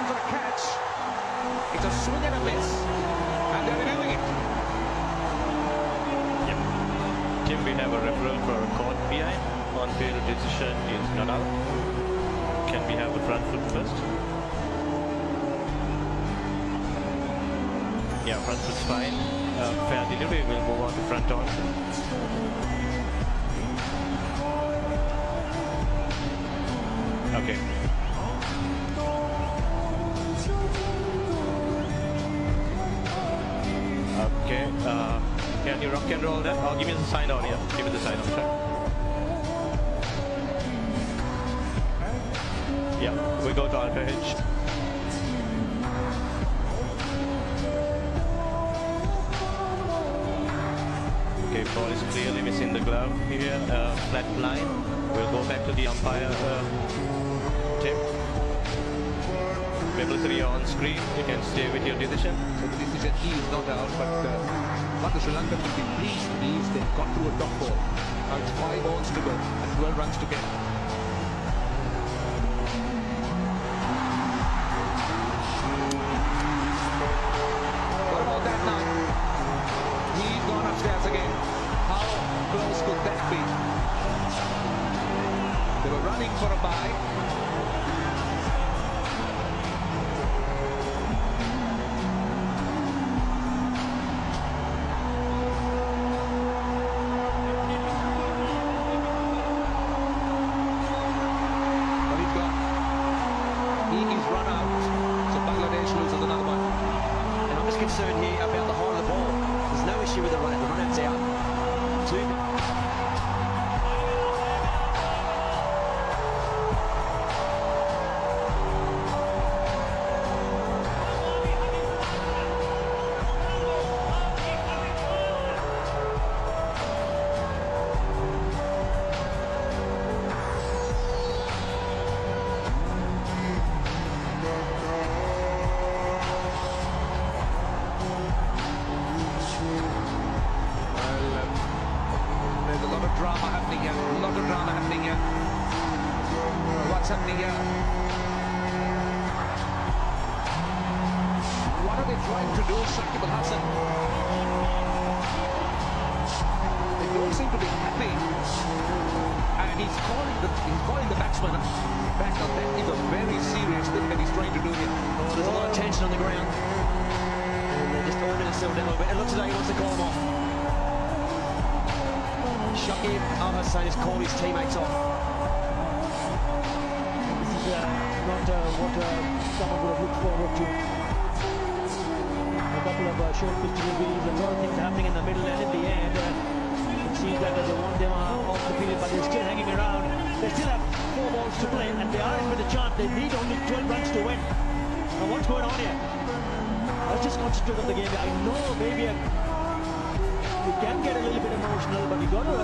for a catch. It's a swing and a miss. And they're doing it. Yep. Tim, we have a referral for a caught behind. On-field decision is not out. Can we have the front foot first? Yeah, front foot's fine. Fair delivery, we'll move on to front on. Okay. Okay, can you rock and roll that? Oh, give me the sign out here. Give me the sign out, sir. Yeah, we go to Alpha H. Okay, ball is clearly missing the glove here. Flat line. We'll go back to the umpire. Tim. Publicity on screen. You can stay with your decision. So the decision is not out, but what the Sri Lankan will be pleased is they've got to a dot ball. Now it's 5 balls to go and 12 runs to get. What about that now? He's gone upstairs again. How close could that be? They were running for a bye. Concerned here about the height of the ball. There's no issue with the run out. The run out's out. Drama happening here. A lot of drama happening here. What's happening here? What are they trying to do, Shakib Al Hasan? They don't seem to be happy. And he's calling the batsman back on. That is a very serious thing that he's trying to do here. Oh, there's a lot of tension on the ground. And they're just ordering themselves down a little bit. It looks like he wants to call them off. Shakib Al Hasan has called his teammates off. This is not what someone would have looked forward to. A couple of short pitch deliveries, a lot of things happening in the middle, and in the end, it seems like they want them off the field, but they're still hanging around. They still have 4 balls to play, and they are in with a chance. They need only 12 runs to win. Now, what's going on here? Let's just concentrate on the game. I know maybe you can get a little bit emotional, but you got to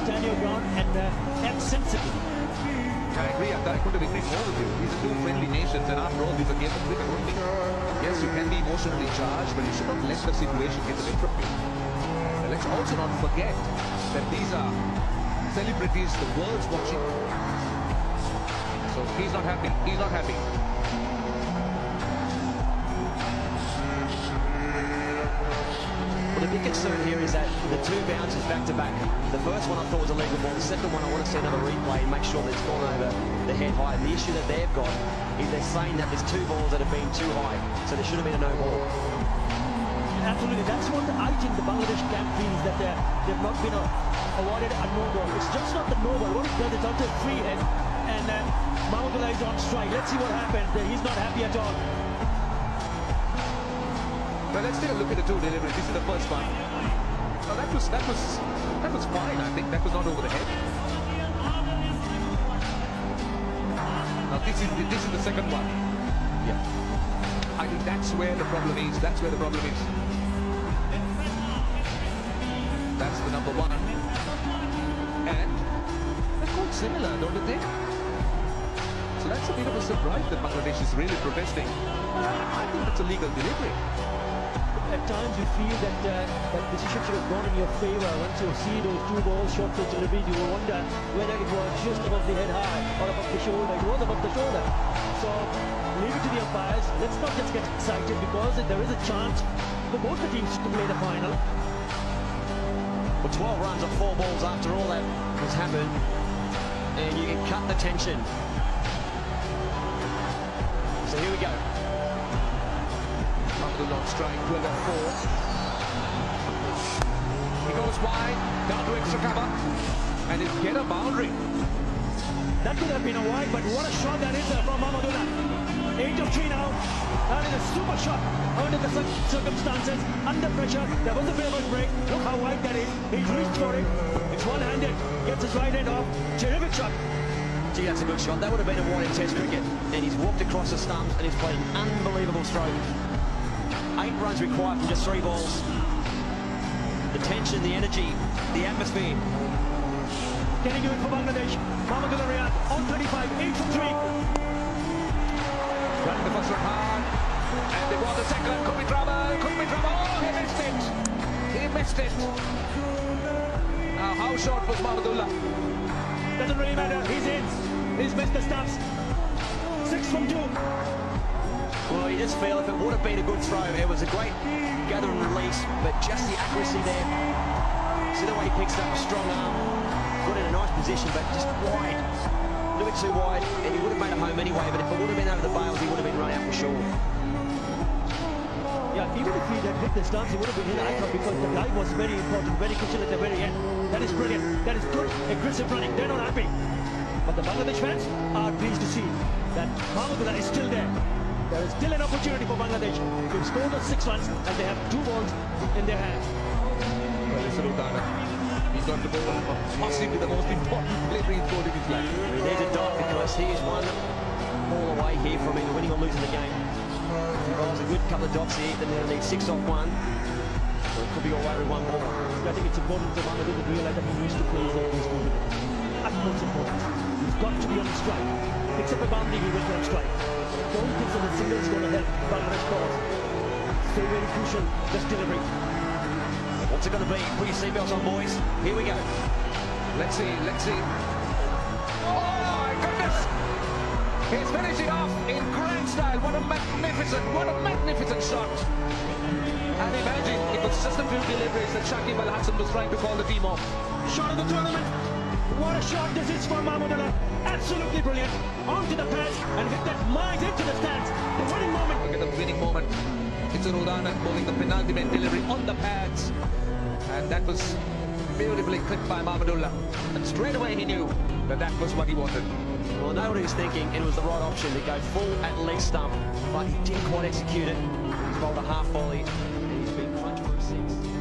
stand your ground and act sensibly. I agree. I couldn't agree more with you. These are two friendly nations, and after all, these are games of cricket only. Yes, you can be emotionally charged, but you should not let the situation get away from you. And let's also not forget that these are celebrities the world's watching. So he's not happy. He's not happy. The big concern here is that the 2 bounces back to back. The first one I thought was a legal ball. The second one I want to see another replay and make sure that it's gone over the head high. The issue that they've got is they're saying that there's 2 balls that have been too high, so there should have been a no ball. Absolutely, that's what I think the Bangladesh camp feels, that they've not been awarded a no ball. It's just not the no ball. What it does, it's out to a free hit, and Mahmudullah is on strike. Let's see what happens. He's not happy at all. Well, let's take a look at the 2 deliveries. This is the first one. Now that was fine. I think that was not over the head. Now this is the second one. Yeah. I think that's where the problem is. That's where the problem is. That's the number 1. And they're quite similar, don't you think? So that's a bit of a surprise that Bangladesh is really protesting. I think that's a legal delivery. at times you feel that that decision should have gone in your favour. Once you see those two balls shot to delivery, you wonder whether it was just above the head high or above the shoulder. It was above the shoulder. So leave it to the umpires. Let's not just get excited because there is a chance for both the teams to play the final. Well, 12 runs on 4 balls after all that has happened, and you can cut the tension. So here we go. Mahmudullah on strike, 12 and 4. He goes wide, down to extra cover, and he'll get a boundary. That could have been a wide, but what a shot that is from Mahmudullah. 8 of 3 now. That is a super shot under the circumstances, under pressure. There was a bit of a break. Look how wide that is. He's reached for it. It's one-handed. Gets his right hand off. Terrific shot. Gee, that's a good shot. That would have been a wide in Test cricket. And he's walked across the stumps and he's played an unbelievable stroke. 8 runs required from just 3 balls. The tension, the energy, the atmosphere. Can he do it for Bangladesh? Mahmudullah Riyad on 25, 8 from 3. Running the first one hard, and they want the second. Could be trouble, could be trouble. Oh, he missed it. He missed it. Now, how short was Mahmudullah? Doesn't really matter. He's in. He's missed the stumps. 6 from 2. Well, you just feel if it would have been a good throw, it was a great gather and release, but just the accuracy there. See the way he picks up a strong arm. Got in a nice position, but just wide. A little bit too wide, and he would have made it home anyway, but if it would have been over the bails, he would have been run out for sure. Yeah, even if he had hit the stance, he would have been hit, I thought, because the dive was very important, very crucial at the very end. That is brilliant. That is good, aggressive running. They're not happy. But the Bangladesh fans are pleased to see that Mahmudullah is still there. There is still an opportunity for Bangladesh to score those 6 runs, and they have 2 balls in their hands. Well, it's Rudana. He's got the ball, possibly the most important delivery he's scored in his life. He needs a dot because he is one ball away here from either winning or losing the game. If he rolls a good couple of dots here, then they'll need 6 off 1. Or it could be all over 1 ball. I think it's important for Bangladesh to realize that he needs to play his game. Utmost important. He's got to be on strike. Picks up a boundary, he will get on strike. Don't think that the single is going to help Bangladesh cause. So very crucial, just delivery. What's it going to be? Put your seatbelts on, boys. Here we go. Let's see, let's see. Oh my goodness! He's finishing off in grand style. What a magnificent shot. And imagine it was just a few deliveries that Shakib Al Hasan was trying to call the team off. Shot of the tournament. What a shot this is for Mahmudullah. Absolutely brilliant. Onto the pads and hit that miles into the stands. The winning moment. Look at the winning moment. It's Rudana bowling the penultimate delivery on the pads. And that was beautifully clipped by Mahmudullah. And straight away he knew that that was what he wanted. Well, I know what he was thinking. It was the right option to go full at leg stump, but he didn't quite execute it. He's bowled a half volley, and he's been crunched for a 6.